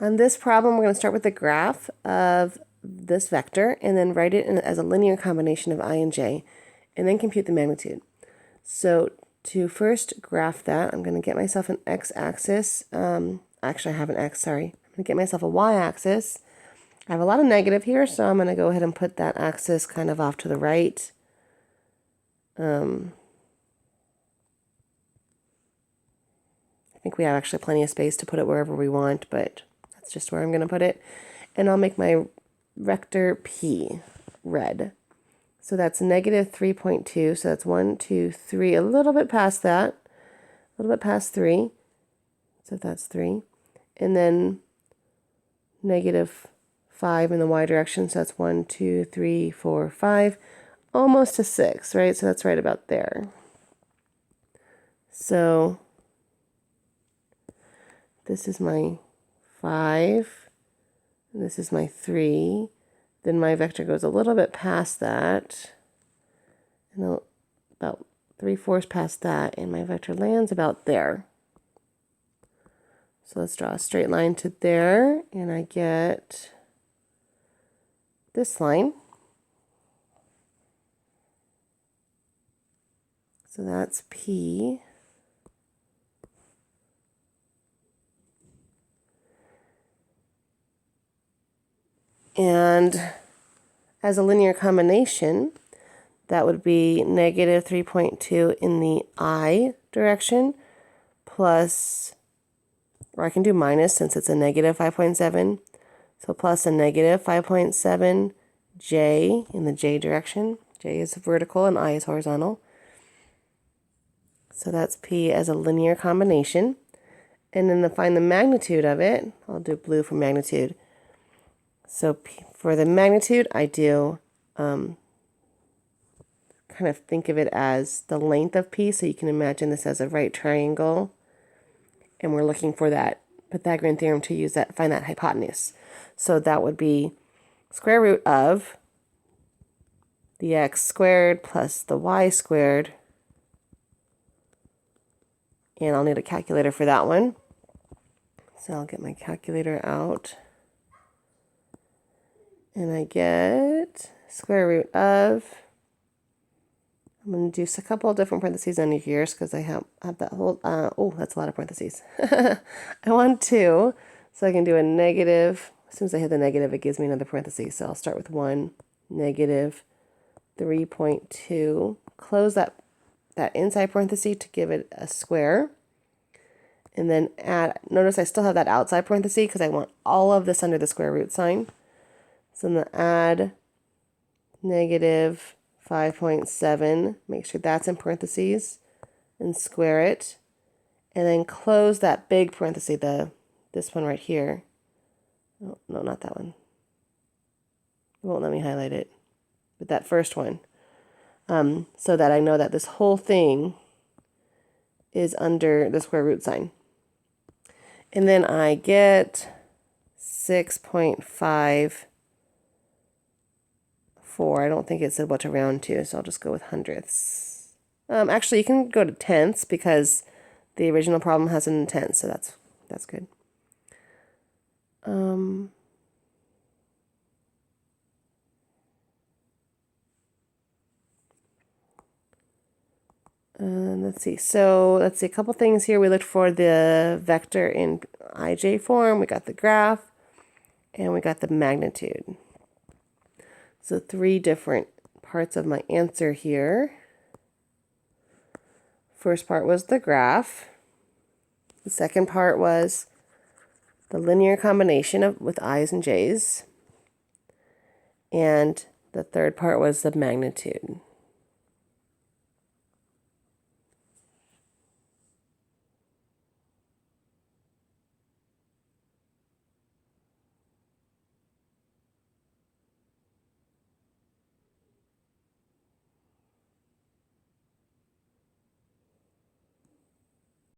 On this problem, we're going to start with the graph of this vector and then write it as a linear combination of I and j, and then compute the magnitude. So to first graph that, I'm going to get myself an x-axis. Actually, I have an x, sorry. I'm going to get myself a y-axis. I have a lot of negative here, so I'm going to go ahead and put that axis kind of off to the right. I think we have actually plenty of space to put it wherever we want, but that's just where I'm going to put it. And I'll make my vector p red. So that's negative 3.2. So that's 1, 2, 3, a little bit past that, a little bit past 3. So that's 3. And then negative 5 in the y direction. So that's 1, 2, 3, 4, 5, almost to 6, right? So that's right about there. So this is my 5, and this is my 3. Then my vector goes a little bit past that, and about 3/4 past that, and my vector lands about there. So let's draw a straight line to there, and I get this line. So that's P. And as a linear combination, that would be negative 3.2 in the I direction plus, or I can do minus since it's a negative 5.7. So plus a negative 5.7 j in the j direction. J is vertical and I is horizontal. So that's P as a linear combination. And then to find the magnitude of it, I'll do blue for magnitude. So for the magnitude, I do kind of think of it as the length of P. So you can imagine this as a right triangle. And we're looking for that Pythagorean theorem to use that, find that hypotenuse. So that would be square root of the x squared plus the y squared. And I'll need a calculator for that one. So I'll get my calculator out. And I get square root of, I'm going to do a couple of different parentheses under here because I have that whole, oh, that's a lot of parentheses. I want 2, so I can do a negative. As soon as I hit the negative, it gives me another parenthesis. So I'll start with 1, negative 3.2. Close that inside parenthesis to give it a square. And then add, notice I still have that outside parenthesis because I want all of this under the square root sign. So I'm going to add negative 5.7, make sure that's in parentheses, and square it. And then close that big parenthesis, this one right here. Oh, no, not that one. It won't let me highlight it. But that first one. So that I know that this whole thing is under the square root sign. And then I get 6.54. I don't think it said what to round to, so I'll just go with hundredths. Actually, you can go to tenths because the original problem has it in tenths, so that's good. Let's see. So let's see a couple things here. We looked for the vector in IJ form. We got the graph, and we got the magnitude. So 3 different parts of my answer here. First part was the graph. The second part was the linear combination with i's and j's. And the third part was the magnitude.